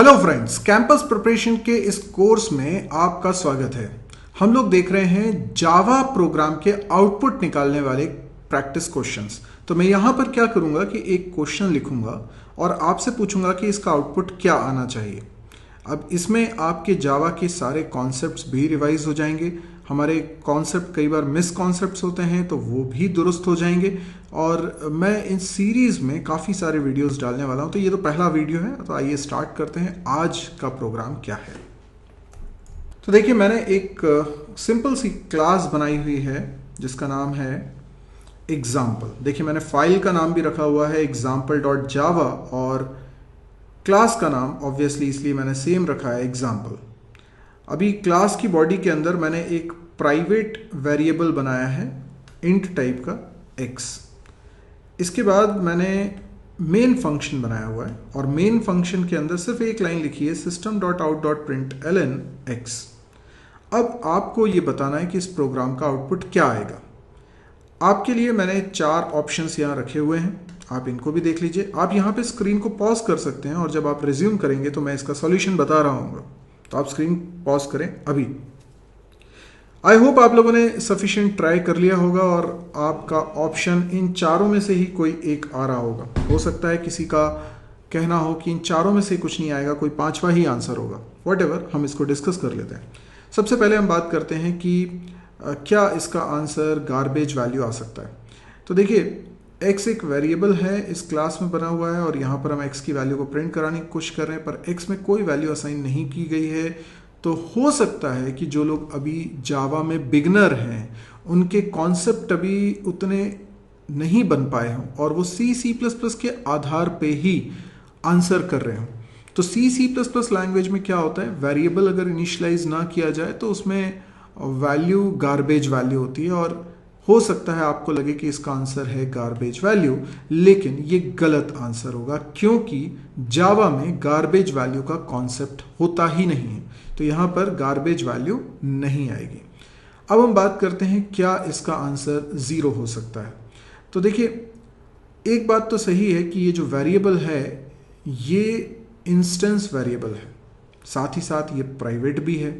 Hello friends, campus preparation के इस course में आपका स्वागत है। हम लोग देख रहे हैं जावा प्रोग्राम के आउटपुट निकालने वाले प्रैक्टिस क्वेश्चंस। तो मैं यहां पर क्या करूंगा कि एक क्वेश्चन लिखूंगा और आपसे पूछूंगा कि इसका आउटपुट क्या आना चाहिए। अब इसमें आपके जावा के सारे कॉन्सेप्ट्स भी रिवाइज हो जाएंगे। हमारे कॉन्सेप्ट कई बार मिस कॉन्सेप्ट्स होते हैं तो वो भी दुरुस्त हो जाएंगे। और मैं इन सीरीज में काफ़ी सारे वीडियोस डालने वाला हूं। तो ये तो पहला वीडियो है, तो आइए स्टार्ट करते हैं। आज का प्रोग्राम क्या है, तो देखिए मैंने एक सिंपल सी क्लास बनाई हुई है जिसका नाम है एग्जाम्पल। देखिए मैंने फाइल का नाम भी रखा हुआ है example.java और क्लास का नाम ऑब्वियसली इसलिए मैंने सेम रखा है एग्जाम्पल। अभी क्लास की बॉडी के अंदर मैंने एक प्राइवेट वेरिएबल बनाया है इंट टाइप का x। इसके बाद मैंने मेन फंक्शन बनाया हुआ है और मेन फंक्शन के अंदर सिर्फ एक लाइन लिखी है system.out.println x। अब आपको ये बताना है कि इस प्रोग्राम का आउटपुट क्या आएगा। आपके लिए मैंने 4 ऑप्शंस यहाँ रखे हुए हैं, आप इनको भी देख लीजिए। आप यहाँ पे स्क्रीन को पॉज कर सकते हैं और जब आप रिज्यूम करेंगे तो मैं इसका सॉल्यूशन बता रहा हूँ, तो आप स्क्रीन पॉज करें अभी। आई होप आप लोगों ने सफिशिएंट ट्राई कर लिया होगा और आपका ऑप्शन इन चारों में से ही कोई एक आ रहा होगा। हो सकता है किसी का कहना हो कि इन चारों में से कुछ नहीं आएगा, कोई पांचवा ही आंसर होगा। व्हाटएवर, हम इसको डिस्कस कर लेते हैं। सबसे पहले हम बात करते हैं कि क्या इसका आंसर गार्बेज वैल्यू आ सकता है। तो देखिए x एक वेरिएबल है, इस क्लास में बना हुआ है और यहाँ पर हम x की वैल्यू को प्रिंट कराने की कोशिश कर रहे हैं, पर x में कोई वैल्यू असाइन नहीं की गई है। तो हो सकता है कि जो लोग अभी जावा में बिगनर हैं उनके कॉन्सेप्ट अभी उतने नहीं बन पाए हों और वो C++ के आधार पे ही आंसर कर रहे हों। तो C++ लैंग्वेज में क्या होता है, वेरिएबल अगर इनिशियलाइज ना किया जाए तो उसमें वैल्यू गार्बेज वैल्यू होती है और हो सकता है आपको लगे कि इसका आंसर है गार्बेज वैल्यू, लेकिन ये गलत आंसर होगा क्योंकि जावा में गार्बेज वैल्यू का कॉन्सेप्ट होता ही नहीं है। तो यहां पर गार्बेज वैल्यू नहीं आएगी। अब हम बात करते हैं क्या इसका आंसर 0 हो सकता है। तो देखिए एक बात तो सही है कि ये जो वेरिएबल है ये इंस्टेंस वेरिएबल है, साथ ही साथ ये प्राइवेट भी है।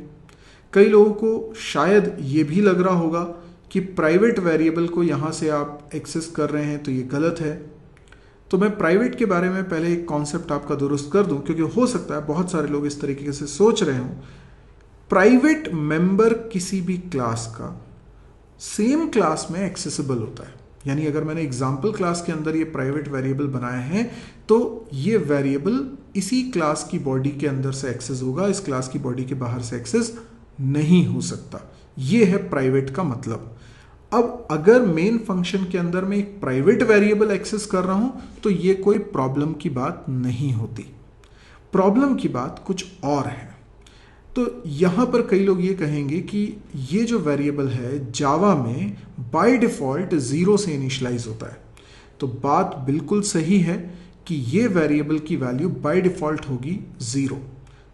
कई लोगों को शायद ये भी लग रहा होगा कि प्राइवेट वेरिएबल को यहाँ से आप एक्सेस कर रहे हैं तो ये गलत है। तो मैं प्राइवेट के बारे में पहले एक कॉन्सेप्ट आपका दुरुस्त कर दूं क्योंकि हो सकता है बहुत सारे लोग इस तरीके से सोच रहे हों। प्राइवेट मेंबर किसी भी क्लास का सेम क्लास में एक्सेसिबल होता है। यानी अगर मैंने एग्जाम्पल क्लास के अंदर ये प्राइवेट वेरिएबल बनाए हैं तो ये वेरिएबल इसी क्लास की बॉडी के अंदर से एक्सेस होगा, इस क्लास की बॉडी के बाहर से एक्सेस नहीं हो सकता। ये है प्राइवेट का मतलब। अब अगर मेन फंक्शन के अंदर मैं एक प्राइवेट वेरिएबल एक्सेस कर रहा हूं तो ये कोई प्रॉब्लम की बात नहीं होती। प्रॉब्लम की बात कुछ और है। तो यहां पर कई लोग ये कहेंगे कि ये जो वेरिएबल है जावा में बाय डिफॉल्ट 0 से इनिशियलाइज होता है। तो बात बिल्कुल सही है कि ये वेरिएबल की वैल्यू बाय डिफॉल्ट होगी 0।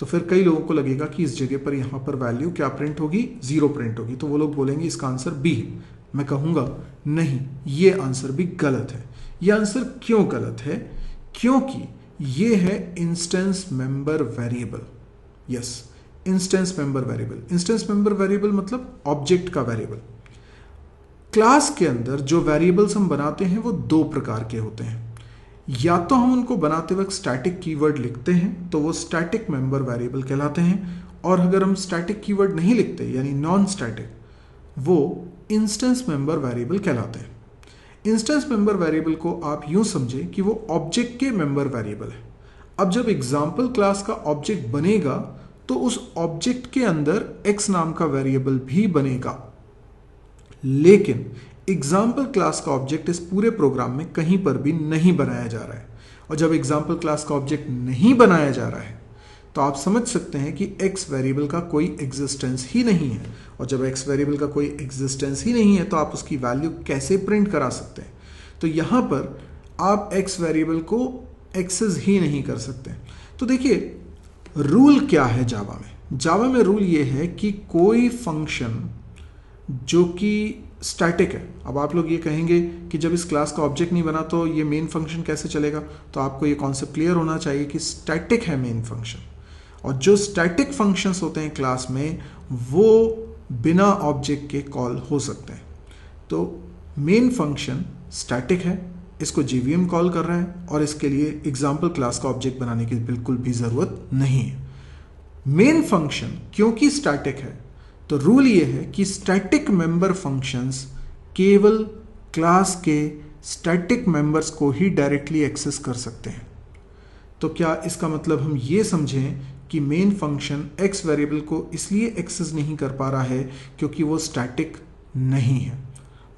तो फिर कई लोगों को लगेगा कि इस जगह पर यहां पर वैल्यू क्या प्रिंट होगी, 0 प्रिंट होगी। तो वो लोग बोलेंगे इसका आंसर बी है। मैं कहूंगा नहीं, ये आंसर भी गलत है। ये आंसर क्यों गलत है? क्योंकि ये है instance member variable. Yes, instance member variable. Instance member variable मतलब ऑब्जेक्ट का वेरिएबल। क्लास के अंदर जो वेरिएबल्स हम बनाते हैं वो 2 प्रकार के होते हैं। या तो हम उनको बनाते वक्त स्टैटिक कीवर्ड लिखते हैं तो वो स्टैटिक मेंबर वेरिएबल कहलाते हैं, और अगर हम स्टैटिक कीवर्ड नहीं लिखते यानी नॉन स्टैटिक, वो इंस्टेंस मेंबर वेरिएबल कहलाते हैं। इंस्टेंस मेंबर वेरिएबल को आप यूं समझें कि वो ऑब्जेक्ट के मेंबर वेरिएबल है। अब जब एग्जाम्पल क्लास का ऑब्जेक्ट बनेगा तो उस ऑब्जेक्ट के अंदर x नाम का वेरिएबल भी बनेगा, लेकिन एग्जाम्पल क्लास का ऑब्जेक्ट इस पूरे प्रोग्राम में कहीं पर भी नहीं बनाया जा रहा है। और जब एग्जाम्पल क्लास का ऑब्जेक्ट नहीं बनाया जा रहा है तो आप समझ सकते हैं कि x वेरिएबल का कोई एग्जिस्टेंस ही नहीं है। और जब x वेरिएबल का कोई एग्जिस्टेंस ही नहीं है तो आप उसकी वैल्यू कैसे प्रिंट करा सकते हैं? तो यहां पर आप x वेरिएबल को एक्सेस ही नहीं कर सकते। तो देखिए रूल क्या है जावा में। जावा में रूल ये है कि कोई फंक्शन जो कि स्टैटिक है। अब आप लोग ये कहेंगे कि जब इस क्लास का ऑब्जेक्ट नहीं बना तो ये मेन फंक्शन कैसे चलेगा? तो आपको ये कॉन्सेप्ट क्लियर होना चाहिए कि स्टैटिक है मेन फंक्शन। और जो स्टैटिक फंक्शंस होते हैं क्लास में वो बिना ऑब्जेक्ट के कॉल हो सकते हैं। तो मेन फंक्शन स्टैटिक है, इसको JVM कॉल कर रहा है और इसके लिए एग्जाम्पल क्लास का ऑब्जेक्ट बनाने की बिल्कुल भी ज़रूरत नहीं है। मेन फंक्शन क्योंकि स्टैटिक है तो रूल ये है कि स्टैटिक मेंबर फंक्शंस केवल क्लास के स्टैटिक मेंबर्स को ही डायरेक्टली एक्सेस कर सकते हैं। तो क्या इसका मतलब हम ये समझें कि मेन फंक्शन x वेरिएबल को इसलिए एक्सेस नहीं कर पा रहा है क्योंकि वो स्टैटिक नहीं है?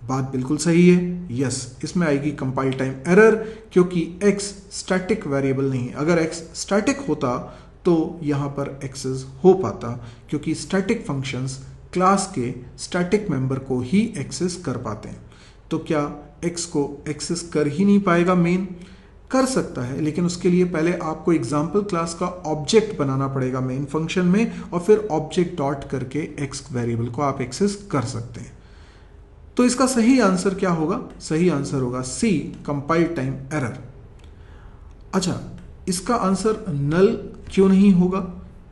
बात बिल्कुल सही है, यस। इसमें आएगी कंपाइल टाइम एरर क्योंकि x स्टैटिक वेरिएबल नहीं है। अगर x स्टैटिक होता तो यहां पर एक्सेस हो पाता क्योंकि स्टैटिक फंक्शंस क्लास के स्टैटिक मेंबर को ही एक्सेस कर पाते हैं। तो क्या x को एक्सेस कर ही नहीं पाएगा? मेन कर सकता है, लेकिन उसके लिए पहले आपको एग्जाम्पल क्लास का ऑब्जेक्ट बनाना पड़ेगा मेन फंक्शन में और फिर ऑब्जेक्ट डॉट करके x वेरिएबल को आप एक्सेस कर सकते हैं। तो इसका सही आंसर क्या होगा? सही आंसर होगा C, कंपाइल टाइम एरर। अच्छा, इसका आंसर नल क्यों नहीं होगा?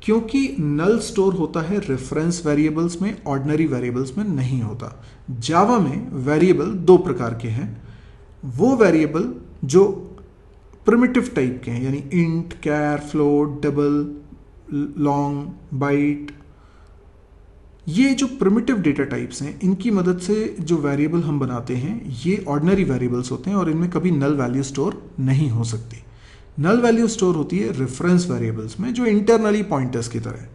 क्योंकि नल स्टोर होता है रेफरेंस वेरिएबल्स में, ऑर्डिनरी वेरिएबल्स में नहीं होता। जावा में वेरिएबल दो प्रकार के हैं। वो वेरिएबल जो प्रिमिटिव टाइप के हैं, यानी इंट, कैर, फ्लोट, डबल, लॉन्ग, बाइट, ये जो प्रिमिटिव डेटा टाइप्स हैं इनकी मदद से जो वेरिएबल हम बनाते हैं ये ऑर्डिनरी वेरिएबल्स होते हैं और इनमें कभी नल वैल्यू स्टोर नहीं हो सकती। नल वैल्यू स्टोर होती है रेफरेंस वेरिएबल्स में जो इंटरनली पॉइंटर्स की तरह है।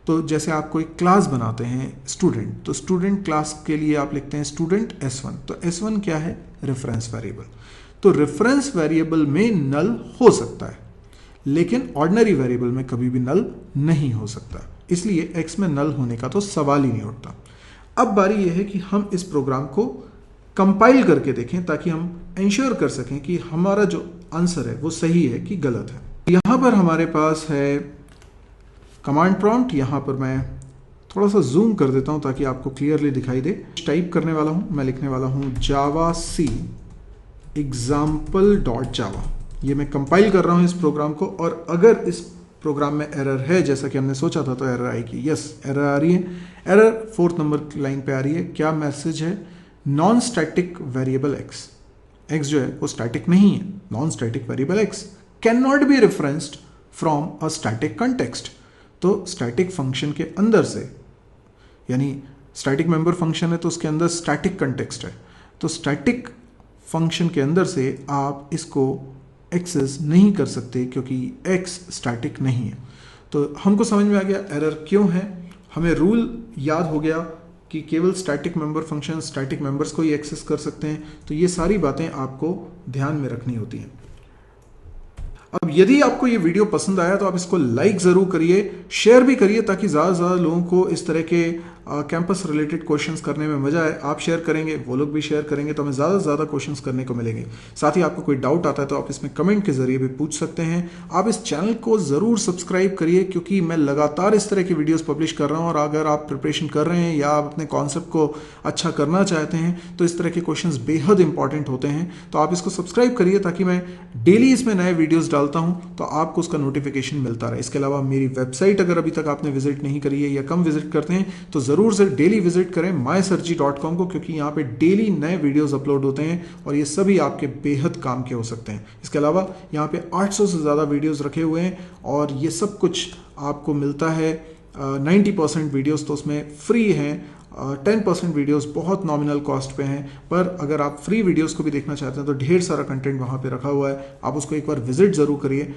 तो जैसे आप कोई क्लास बनाते हैं स्टूडेंट, तो स्टूडेंट क्लास के लिए आप लिखते हैं स्टूडेंट S1। तो S1 क्या है? Reference variable. तो रेफरेंस वेरिएबल में नल हो सकता है लेकिन ऑर्डिनरी वेरिएबल में कभी भी नल नहीं हो सकता, इसलिए x में नल होने का तो सवाल ही नहीं उठता। अब बारी यह है कि हम इस प्रोग्राम को कंपाइल करके देखें ताकि हम इंश्योर कर सकें कि हमारा जो आंसर है वो सही है कि गलत है। यहां पर हमारे पास है कमांड प्रॉम्प्ट। यहां पर मैं थोड़ा सा जूम कर देता हूं ताकि आपको क्लियरली दिखाई दे। टाइप करने वाला हूं, मैं लिखने वाला हूं जावा-c example.java। ये मैं कंपाइल कर रहा हूं इस प्रोग्राम को और अगर इस प्रोग्राम में एरर है जैसा कि हमने सोचा था तो एरर आएगी। यस, एरर आ रही है। एरर 4th नंबर लाइन पे आ रही है। क्या मैसेज है? नॉन स्टैटिक वेरिएबल x जो है वो स्टैटिक नहीं है। Non static variable x can not be referenced from a static context. तो स्टैटिक फंक्शन के अंदर से, यानी स्टैटिक मेंबर फंक्शन है तो उसके अंदर स्टैटिक कंटेक्स्ट है, तो स्टैटिक फंक्शन के अंदर से आप इसको एक्सेस नहीं कर सकते क्योंकि x स्टैटिक नहीं है। तो हमको समझ में आ गया एरर क्यों है। हमें रूल याद हो गया कि केवल static member function static members को ही एक्सेस कर सकते हैं। तो ये सारी बातें आपको ध्यान में रखनी होती हैं। अब यदि आपको ये वीडियो पसंद आया तो आप इसको लाइक ज़रूर करिए, शेयर भी करिए ताकि ज़्यादा से ज़्यादा लोगों को इस तरह के कैंपस रिलेटेड क्वेश्चंस करने में मजा आए। आप शेयर करेंगे, वो लोग भी शेयर करेंगे तो हमें ज़्यादा से ज़्यादा क्वेश्चंस करने को मिलेंगे। साथ ही आपको कोई डाउट आता है तो आप इसमें कमेंट के जरिए भी पूछ सकते हैं। आप इस चैनल को ज़रूर सब्सक्राइब करिए क्योंकि मैं लगातार इस तरह की वीडियोज़ पब्लिश कर रहा हूँ और अगर आप प्रिपरेशन कर रहे हैं या आप अपने कॉन्सेप्ट को अच्छा करना चाहते हैं तो इस तरह के क्वेश्चंस बेहद इंपॉर्टेंट होते हैं। तो आप इसको सब्सक्राइब करिए ताकि मैं डेली इसमें नए वीडियोज़ डालता हूँ तो आपको उसका नोटिफिकेशन मिलता रहे। इसके अलावा मेरी वेबसाइट अगर अभी तक आपने विजिट नहीं करी है या कम विजिट करते हैं तो ज़रूर से डेली विजिट करें mysirji.com को, क्योंकि यहाँ पे डेली नए वीडियोस अपलोड होते हैं और ये सभी आपके बेहद काम के हो सकते हैं। इसके अलावा यहाँ पे 800 से ज़्यादा वीडियोस रखे हुए हैं और ये सब कुछ आपको मिलता है 90% वीडियोस तो उसमें फ्री हैं, 10% वीडियोस बहुत नॉमिनल कॉस्ट पे हैं। पर अगर आप फ्री वीडियोस को भी देखना चाहते हैं तो ढेर सारा कंटेंट वहाँ पे रखा हुआ है, आप उसको एक बार विजिट ज़रूर करिए।